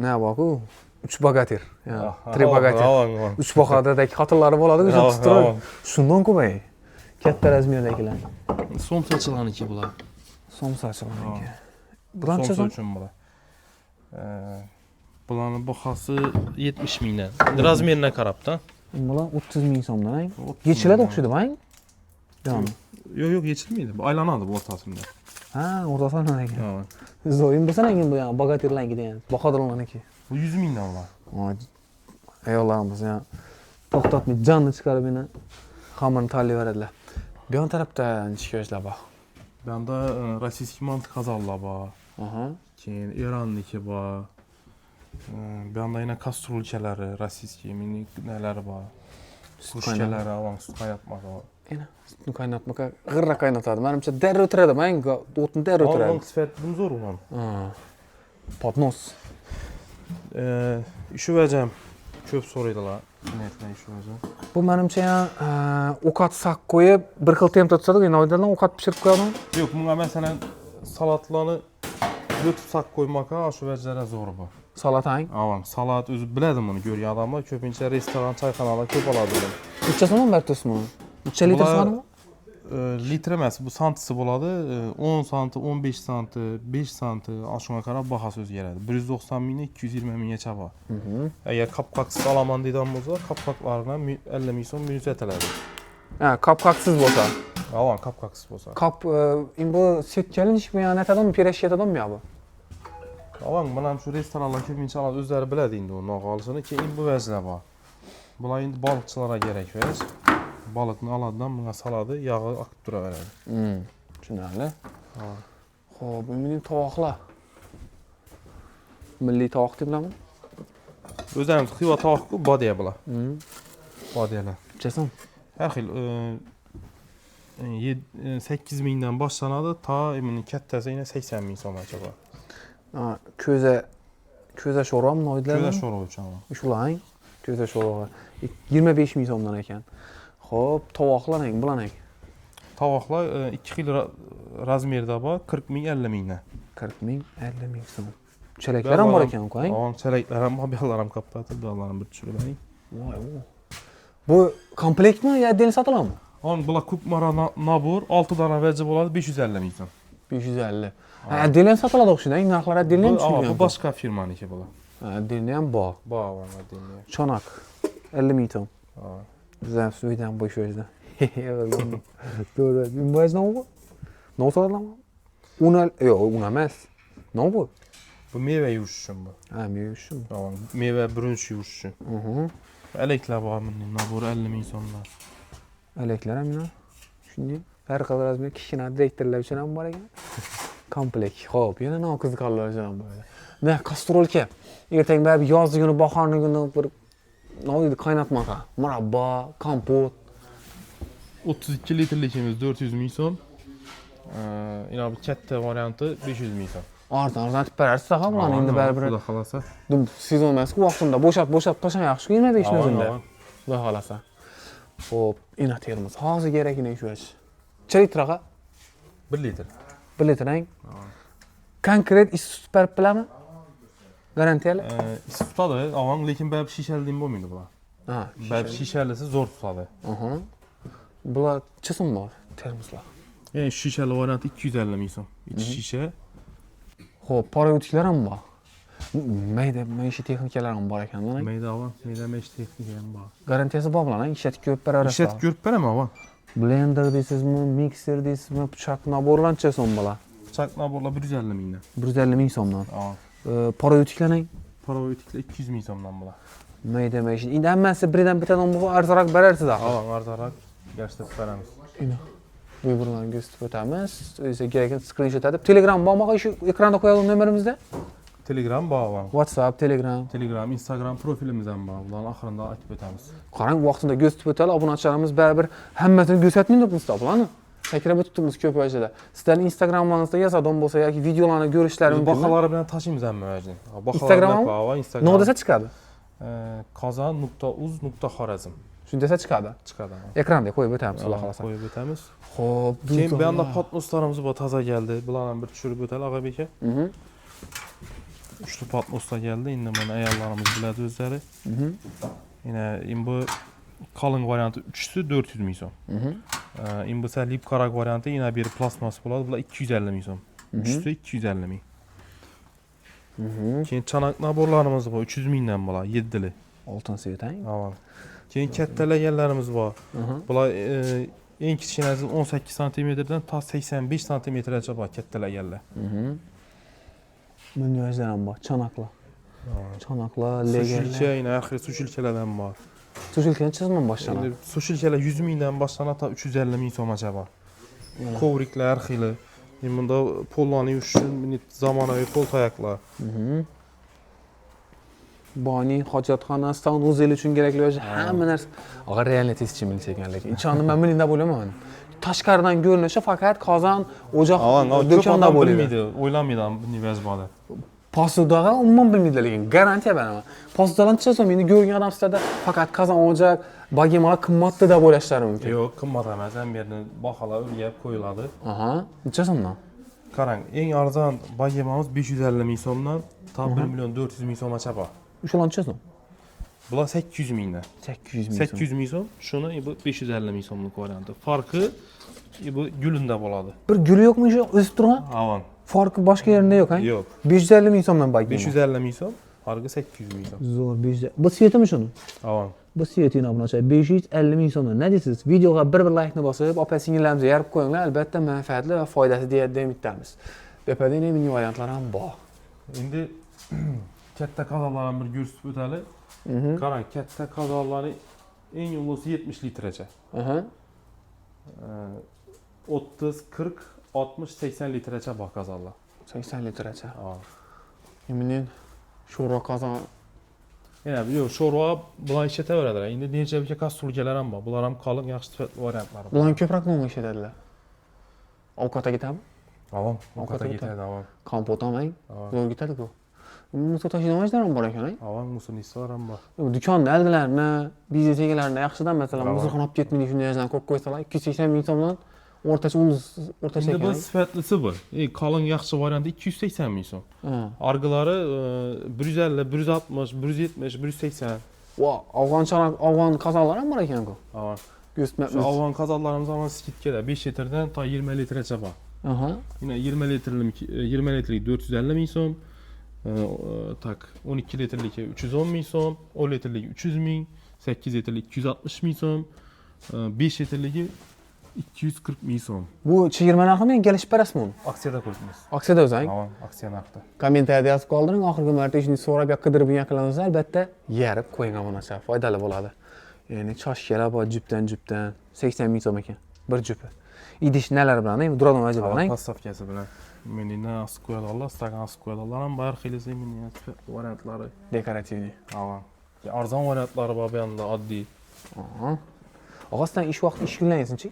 Ne bak-ku? 3 bogatir. 3 bogatir. 3 bogadadagi xotinlari bo'ladi, o'sha tuttirib. Shundan ko'pay. Katta razmerdagilar. Somsachilarniki bular. Somsachilarniki. Bularcha Somsa uchun bular. Bularning bahasi 70 mingdan. Razmeriga qarab-da. Bular 30 ming so'mdan. Yechiladi o'xshaydi, bang. Yo'q, yechilmaydi. Bu aylanadi bu o'rtasida. Ha, o'rtasida ekan. Zo'yin bo'lsa lekin bu ham bogatirlarniki degan. Bahodirlarniki. Bu 100 mingdan ular. Ayollarimiz ya to'xtatmay jonni chiqarib meni xamirni tayyorlayveradilar. Bu yon tarafda nechikalar bor? Bu yerda rossiyskiy mantik qazonlar bor. Keyin Eronniki bor. Bu yerda yana kastrulchalari, rossiyskiy mini nalari bor. Kushkalari, avan sut qaynatmoq bor. Ana, sutni qaynatmoq g'irra qaynatadi. Menimcha darrov o'tiradi, menga o'tni darrov o'tiradi. Onun sifat zo'r ulan. Podnos. Shu vajam ko'p so'raydilar. Netleyin şu özü. Bu menimcha ovqat saq qo'yib, bir xil temp tutsa-da, endi oydindan ovqat pishirib qo'yaman. Yo'q, bunga masalan salatlarni o'tib saq qo'ymoqqa shu vajlara zo'r bu. Salatang. Avam, salat o'zi biladi buni ko'rgan odamlar ko'pincha restoran, choyxonalar ko'p oladi buni. Nechasini bertasizmi? Necha litr sig'adimi? Litr emas, bu santisi bo'ladi. 10 santi, 15 santi, 5 santi, shunga qarab bahasi o'zgaradi. 190 mingdan 220 minggacha bor. Agar qapqoqsiz olaman deydigan bo'lsa, qapqoqlarni 50 ming so'm yuzatiladi. Ha, qapqoqsiz bo'lsa. Avam, qapqoqsiz bo'lsa. Qap, bu setkalinish bu yana aytadimi, pirash yetadimi bu? Avam, mana shu restoranlar ko'pincha o'zlari biladi endi uni olishini, keyin bu vajlar bor. Bular endi baliqchilarga kerak vaj. Balıkni oladidan bunga soladi, yog'i oqib turaveradi. Tushunarli. Xo'p, bu mening tovoqlar. Milliy tovoq deb bilaman. O'zlarimiz xiva tovoq-ku, bodiya bular. Bodiyalar. Nechasan? Har xil 8 mingdan boshlanadi, ta uni kattasi yana 80 ming so'mgacha bor. Ha, ko'za sho'rvami noyidlar? Ko'za sho'rva uchun. Shulang, ko'za sho'rva 25 ming so'mdan ekan. Xo'p, tovoqlar bularning. Tovoqlar 2 xil razmerda bor, 40 ming, 50 mingdan. 40 ming, 50 ming so'm. Chelaklar ham bor ekan, qo'ying. Avam, chelaklar ham bor, buyog'lar ham qopadi, buyog'larni bir tushirib oling. Voy, bu komplektmi yo отдельно sotiladimi? Avam, bular ko'p mara nabor, 6 dona vaji bo'ladi, 550 ming so'm. 550. Ha, отдельно sotiladi o'xshaydi, narxlar отдельно tushungan. Bu boshqa firmaniki bular. Ha, отдельно ham bor. Bor, отдельно. Chonak 50 ming so'm. Ha. Bizden suydan boş verdi. Doğru. Bu ne bu? Ne olsa lan? Yok, un emas. Ne bu? Bu meyve yuvish uchun bu. Ha, meyve yuvish uchun. Tamam, meyve brunch yuvish uchun. Eleklar bor bunday, nabor 50 ming so'mlar. Eleklar ham nima? Shunday. Har xil razmer kichkina direktorlar uchun ham bor ekan. Komplekt. Xo'p, yana nima qiziqarli uchun ham bor. Ne, kastrolka. Ertaga baribir yozgi kuni, bahorgi kuni bir nima qaynatmoqqa, murabbo, kompot. 32 litrlikimiz 400 ming so'm. Ina bu katta varianti 500 ming so'm. Arzon berarsiz ham ularni endi baribir. Xudo xolasa. Sezon emas-ku, vaqtida bo'shat tashan yaxshi-ku 25 ning o'zida. Xudo xolasa. Xo'p, ina termiz. Hozir kerakini shu ish. Necha litraga? 1 litr. 1 litrang. Konkret ish berib bilaman? Garantiyali? Issiq tutadi, avam, lekin barib shishali dem bo'lmaydi bular. Ha, barib shishalisi zo'r tutadi. Bular necha bor termoslar? Shu shishali variant 250 ming so'm. Ichi shisha. Xo'p, parayotiklar ham bor. Mayda maishiy texnikalar ham bor ekan, mana. Mayda avam, mayda maishiy texnika ham bor. Garantiyasi bor bularning, ishlatib ko'rib berasiz. Ishlatib ko'rib beraman, avam. Blender deysizmi, mixer deysizmi, pichoq naborlar necha so'm bo'lar? Pichoq naborlar 150 mingdan. 150 ming so'mdan. Avam. Parayotiklarning? Parayotiklar 200 ming so'mdan bo'lar. Mayda maishiy. Endi hammasi birdan bittadan bo'lsa arzonroq berarsiz. Avam, arzonroq garantiyab beramiz. Buyurlarni ko'rsatib o'tamiz. O'zi kerakli screenshot atib, Telegram bormi? Shu ekranda qo'yalım nomerimizda. Telegram bor, avam. WhatsApp, Telegram, Instagram profilimiz ham bor. Bularni oxirida aytib o'tamiz. Qarang, vaqtida ko'rsatib o'tali, obunachilarimiz baribir hammasini ko'rsatmaymiz bularni. Sakrab o'tibmiz ko'p vajida. Sizlarning Instagramingizda yozadigan bo'lsa yoki videolarni ko'rishlaringiz mumkin. Baholari bilan tashiymiz hamma vajida. Instagrammi? Nima desa chiqadi? qozon.uz.xorazm. Shunda desa chiqadi. Chiqadi. Ekranda qo'yib o'tamiz, xudo xolasa. Qo'yib o'tamiz. Xo'p, keyin bu yoqda patnoslarimiz bor, toza keldi. Bularni bir tushirib o'tali, og'a beka. Uchta patnoslar keldi. Endi mana ayollarimiz biladi o'zlari. Yana bu qalin varianti 3si 400 ming so'm. Bu lipkarak varianti yana bir plasmas bo'ladi. Bular 250 ming so'm. 3si 250 ming. Keyin chanak naborlarimiz bor, 300 mingdan bo'ladi, 7li. Oltin svetang. Avam. Keyin kattalaganlarimiz bor. Bular eng kichkinasi 18 santimetrdan ta 85 santimetrgacha bor kattalaganlar. Bunday ham bor, chanaqlar. Chanaqlar, legerlar. Sushilcha, yana oxiri sushilchalardan bor. Sushilka nechadan boshlanadi? Endi sushilchalar 100 mingdan boshlanadi, ta 350 ming so'mgacha bor. Kovriklar xili. Endi bunda pollarni yuvish uchun zamonaviy qo'l tayoqlar. Boni hojatxona, sanuzel uchun kerakli hamma narsa. Og'a realniy testchimilik ekan, lekin ichini men bilingda bo'laman. Tashqaridan ko'rinishi faqat qozon, o'joq do'konda bo'ladi. O'ylamaydi bunday vaz borda. Posudaga umuman bilmaydilar lekin garantiya beraman. Posudadan chiqsam endi ko'rgan odam sizlarda faqat qozon ocak, bagemalar qimmatda deb o'ylashlari mumkin. Yo'q, qimmat emas. Ham bu yerda baholar o'rgab qo'yiladi. Aha, necha so'mdan? Qarang, eng arzon bagemamiz 550 ming so'mdan ta 1 million 400 ming so'mgacha bor. O'shalar necha so'm? Bular 800 mingdan. 800 ming. 800 ming so'm, shuni bu 550 ming so'mlik varianti. Farqi bu gulunda bo'ladi. Bir guli yo'qmi shu o'sib turgan? Avan. Farqi boshqa yerida yo'q, ha? Yo'q. 550 ming so'mdan bagema. 550 ming so'm, farqi 800 ming so'm. Zo'r 500. Bu siyetimi shuni? Avan. Bu siyetini obunachi 550 ming so'mdan. Ne deysiz? Videoga bir like-ni bosib, opa-singillarimizni yarib qo'yinglar. Albatta manfaatli va foydasi deydi deb umidamiz. Bepada yana mini variantlar ham bor. Endi katta qozonlarni bir ko'rsatib o'taylik. Qarang, katta qozonlari eng ulug'i 70 litrgacha. Aha. 30, 40, 60, 80 litrgacha bor qozonlar. 80 litrgacha. Ha. Emin sho'rva qozon. Yana yo'q, sho'rva bular ishlataveradir. Endi necha bir kastrulkalar ham bor. Bular ham qalin, yaxshi sifatli variantlar. Bularni ko'proq nima ishlatadilar? Ovqatga ketadimi? Avam, ovqatga ketadi, avam. Kompot ham, Avam. zo'r ketadi-ku. Muso tashinamajlar ham bor ekan, Avam, musunisi ham bor. Do'konni aldilarini, biznes egalarida yaxshidan masalan, muzxona olib ketmaydi, shunday yerdan qo'yib qo'ysalar, 280 ming so'mdan o'rtacha Endi bu sifatlisi bu. Qalin yaxshi varianti 280 ming so'm. Argilari 150, 160, 170, 180. Va, afg'on qozonlar ham bor ekan-ku. Avam. Go'shtma. Shu afg'on qozonlarimiz ham skitkada 5 litrdan ta 20 litrgacha bor. Aha. Yine 20 litrelik 450 ming so'm, tak 12 litrlik 310 ming so'm, 10 litrlik 300 ming, 8 litrlik 260 ming so'm, 5 litrlik 240 ming so'm. Bu chegirma narximi kelishib berasizmi uni? Aksiyada qo'yibmiz. Aksiyada o'zing. Tamam, aksiya narxida. Kommentariyada yozib qoldiring, oxirgi marta ishni so'rab qidirib yaqinlansa albatta yarib qo'ying obunachi, foydali bo'ladi. Ya'ni choshkalar bor jupdan 80 ming so'm ekan bir jupi. Idish nelar bilan, duradon ajib bilan. Postavkasi bilan. Menina asquadallar, stakan asquadallar ham bar xilisi menina variantlari. Dekorativniy. Avam. Arzon variantlari bor bu yerda oddiy. Aha. Og'asdan ish vaqti ish kunlaysiz-chi?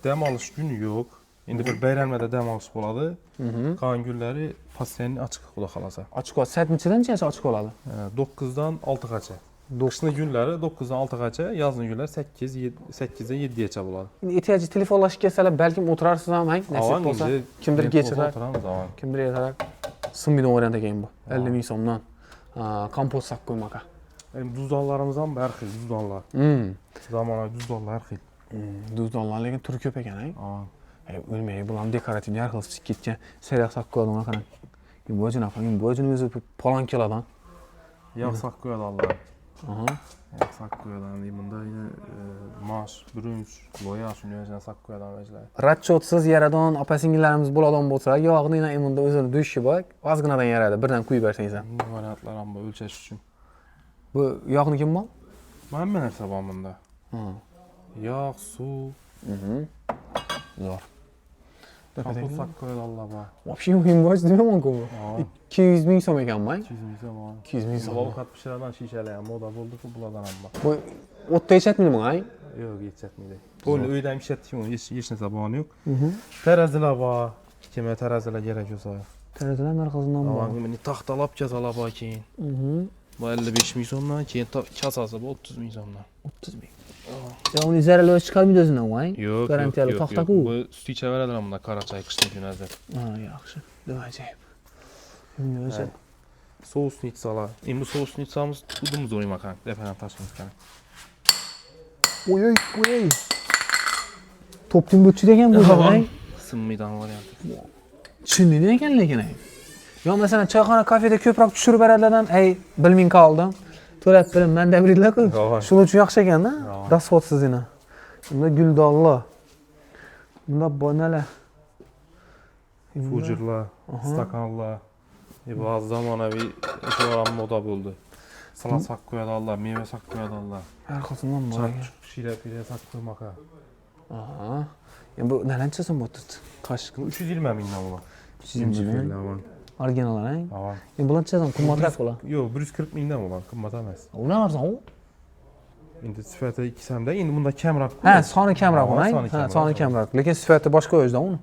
Dam olish kuni yo'q. Endi bir bayramlarda dam olish bo'ladi. Qolgan kunlari постоянно ochiq xudo xolasa. Ochiq bo'ladi. Soat nechadancha ochiq bo'ladi? 9 dan 6 gacha. Qishni kunlari 9 dan 6 gacha, yozning kunlari 8 dan 7 gacha bo'ladi. Endi ehtiyojli telefonlashib kelsalar, balkim o'tirarsiz ham, nasib bo'lsa, kimdir kechirar, kimdir ertaroq. Sinmaydigan variant ekan bu. 50 ming so'mdan. Kompot saqib qo'ymoqqa. Endi duzdonlarimiz ham har xil duzdonlar. Zamonaviy duzdonlar har xil. Duzdonlar lekin turi ko'p ekan, o'lmay, bularni dekorativniy har xil ketgan seriq saqib qo'yadigan qarang. Bu o'zini o'zi palon keladi. Yog' saqib qo'yadilar. Aha. Yog' saqib qo'yadilar. Bunda mash, brunch, loya shuni o'zidan saqib qo'yadilar. Ratchotsiz yaradon opa-singillarimiz bo'ladigan bo'lsa, yog'ni endi o'zini dushi bor, ozginadan yaradi, birdan quyib bersangiz ham. Variantlar ham bor o'lchash uchun. Bu yog'ni kim bor? Hamma narsa bor bunda. Yog', suv. Zo'r. Kompot saqib qo'yadilar bor. Вообще muhim bo'lish demayman-ku bu. 200 ming so'm ekanmi? 200 ming so'm. 200 ming so'm. Ovqat pishiradigan shishalar ham moda bo'ldi-ku, bulardan ham bor. Bu o'tda yetmaydi bunga, Yo'q, yetmaydi. To'g'ri, uyda ham ishlatdik uni, hech narsa bog'ini yo'q. Terazilar bor. Kimga terazilar kerak bo'lsa. Terazilar narxidan bor. Mana taxtalab kazalar bor keyin. Bu 55 ming so'mdan, keyin kasasi bu 30 ming so'mdan. 30 ming. Uni zararli chiqarmaydi o'zidan, Yo'q, garantiyali taxta-ku. Bu sut ichaveradilar bunda qarachoy qishni kunida. Yaxshi. Ajoyib. Sousnitsalar. Endi sousnitsamiz udimiz o'ymagan. Defadan tashimiz kerak. Oy. Topning bo'chi degan bu ham. Sinmaydigan varianti. Tushunmaydi ekan lekin. Yo masalan choyxona, kafeda ko'proq tushirib beradilardan, bilming qoldim. To'lab bilim, menda biringlar-ku. Shuning uchun yaxshi ekan-da. Rasxodsiz yana. Bunda guldonlar. Bunda bonalar. Fujirlar, stakanlar. Ba'zi zamonaviy ishlar moda bo'ldi. Salat saqib qo'yadilar, meva saqib qo'yadilar. Har xilsidan bor. Shira saqib qo'ymoqqa. Aha. Endi bu nelancha so'm bo'pti? Qoshiq 320 mingdan ular. 320 ming. Originallar, Ha. Endi bularcha so'm qimmatroq bo'lar. Yo'q, 140 mingdan ular, qimmat emas. Ular arzon u? Endi sifati ikkisamda, endi bunda kamroq. Ha, soni kamroq uni. Ha, soni kamroq. Lekin sifati boshqa o'zidan uni.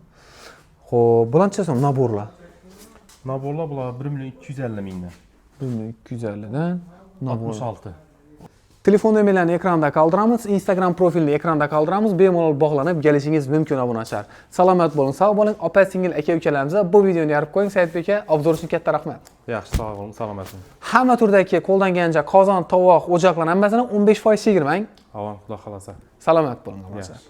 Xo'p, bularcha so'm naborlar. Naborlar bular 1.250 mingdan. 1250'dan nabor. 66. Telefon nomerlarini ekranda qoldiramiz, Instagram profilini ekranda qoldiramiz. Bemalol bog'lanib kelishingiz mumkin obunachilar. Salomat bo'ling, sog' bo'ling. Opa-singil aka-ukalarimiz bu videoni yorib qo'ying. Saidbek aka, obzor uchun katta rahmat. Yaxshi, sog' bo'ling, salomat bo'ling. Hamma turdagi qo'ldan kelgancha qozon, tovoq, o'joqlar hammasini 15% chegirmang. Avval xudo xolasa. Salomat bo'ling obunachilar.